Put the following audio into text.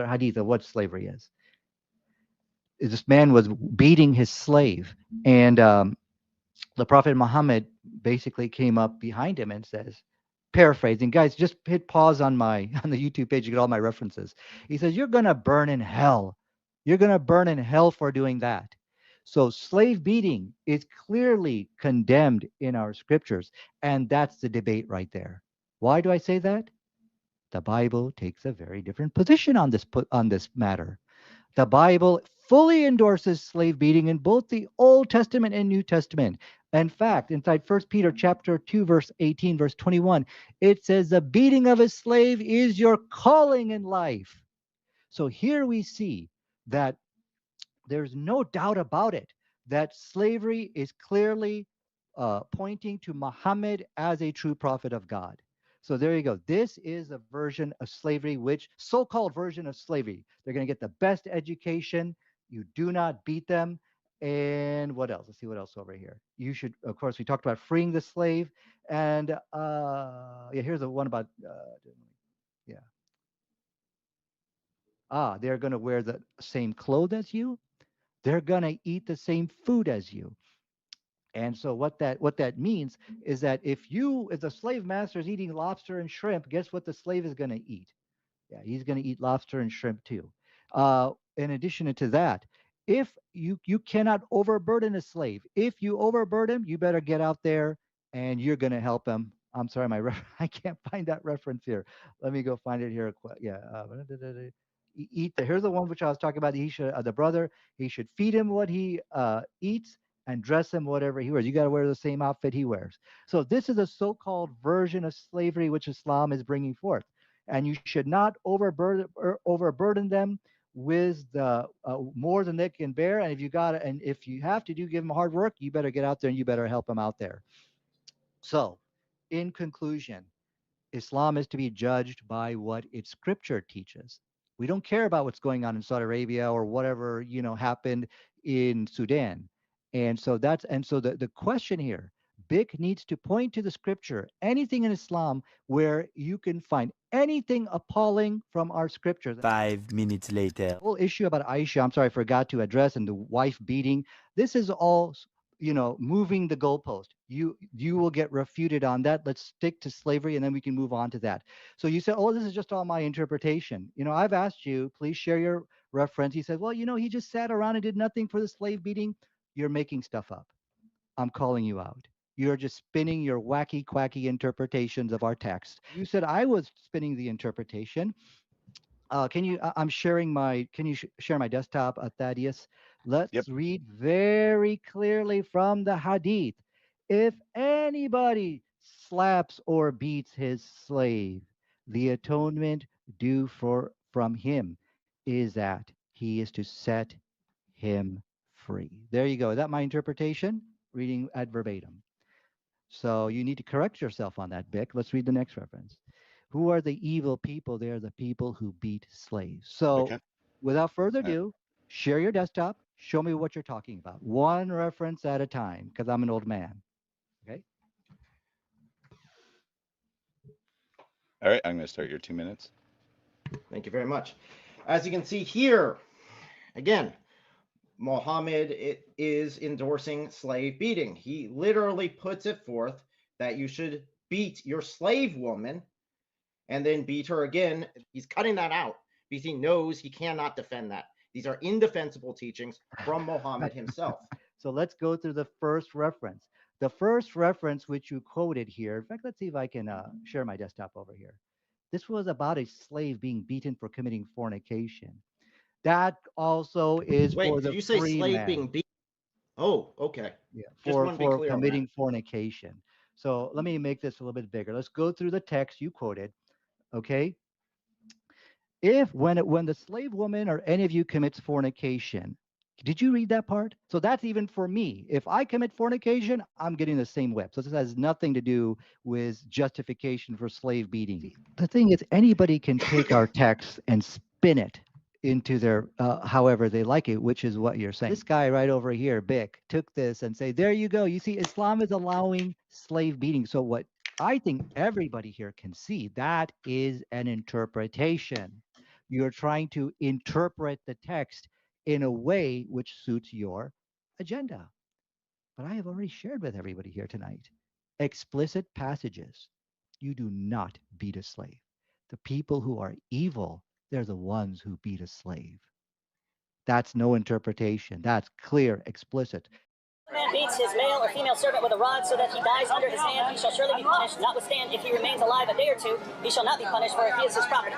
hadith of what slavery is. This man was beating his slave, and the Prophet Muhammad basically came up behind him and says, paraphrasing, guys, just hit pause on my on the YouTube page, you get all my references. He says, you're gonna burn in hell. You're gonna burn in hell for doing that. So slave beating is clearly condemned in our scriptures, and that's the debate right there. Why do I say that? The Bible takes a very different position on this matter. The Bible fully endorses slave beating in both the Old Testament and New Testament. In fact, inside 1 Peter chapter 2, verse 18, verse 21, it says the beating of a slave is your calling in life. So here we see that there's no doubt about it that slavery is clearly pointing to Muhammad as a true prophet of God. So there you go. This is a version of slavery, which so-called version of slavery. They're going to get the best education. You do not beat them. And what else? Let's see what else over here. You should, of course, we talked about freeing the slave. And yeah, here's the one about, yeah. They're going to wear the same clothes as you. They're going to eat the same food as you. And so what that means is that if the slave master is eating lobster and shrimp, guess what the slave is going to eat? Yeah, he's going to eat lobster and shrimp too. In addition to that, if you cannot overburden a slave, if you overburden him, you better get out there and you're going to help him. I'm sorry, I can't find that reference here. Let me go find it here. Yeah, eat the. Here's the one which I was talking about. He should the brother. He should feed him what he eats and dress him whatever he wears. You got to wear the same outfit he wears. So this is a so-called version of slavery which Islam is bringing forth, and you should not overburden them with the more than they can bear. And if you have to give them hard work, you better get out there and you better help them out there. So, in conclusion, Islam is to be judged by what its scripture teaches. We don't care about what's going on in Saudi Arabia or whatever, happened in Sudan. And so the question here, BIC needs to point to the scripture, anything in Islam where you can find anything appalling from our scriptures. 5 minutes later. Whole issue about Aisha, I'm sorry, I forgot to address, and the wife beating. This is all, moving the goalpost. You will get refuted on that. Let's stick to slavery, and then we can move on to that. So you said, oh, this is just all my interpretation. I've asked you, please share your reference. He said, well, he just sat around and did nothing for the slave beating. You're making stuff up. I'm calling you out. You're just spinning your wacky, quacky interpretations of our text. You said I was spinning the interpretation. I'm sharing can you share my desktop, Thaddeus? Yep. Let's read very clearly from the hadith. If anybody slaps or beats his slave, the atonement due from him is that he is to set him free. There you go. Is that my interpretation? Reading ad verbatim. So you need to correct yourself on that, Bick. Let's read the next reference. Who are the evil people? They are the people who beat slaves. So Okay. without further Uh, ado, share your desktop. Show me what you're talking about. One reference at a time, because I'm an old man. Okay. all right. I'm going to start your 2 minutes. Thank you very much. As you can see here, again, Mohammed is endorsing slave beating. He literally puts it forth that you should beat your slave woman and then beat her again. He's cutting that out because he knows he cannot defend that. These are indefensible teachings from Mohammed himself. So let's go through the first reference. The first reference which you quoted here, in fact, let's see if I can share my desktop over here. This was about a slave being beaten for committing fornication. That also is Wait, for did the you say free slave man. being beaten? Oh, okay. Yeah, Just for want to be for clear on that. committing fornication. So let me make this a little bit bigger. Let's go through the text you quoted. Okay. If when the slave woman or any of you commits fornication, did you read that part? So that's even for me. If I commit fornication, I'm getting the same whip. So this has nothing to do with justification for slave beating. The thing is, anybody can take our text and spin it into their however they like it, which is what you're saying. This guy right over here, Bick, took this and say, there you go. You see, Islam is allowing slave beating. So what I think everybody here can see, that is an interpretation. You're trying to interpret the text in a way which suits your agenda. But I have already shared with everybody here tonight explicit passages. You do not beat a slave. The people who are evil, they're the ones who beat a slave. That's no interpretation. That's clear, explicit. Man beats his male or female servant with a rod so that he dies under his hand, he shall surely be punished. Notwithstanding, if he remains alive a day or two, he shall not be punished, for he is his property.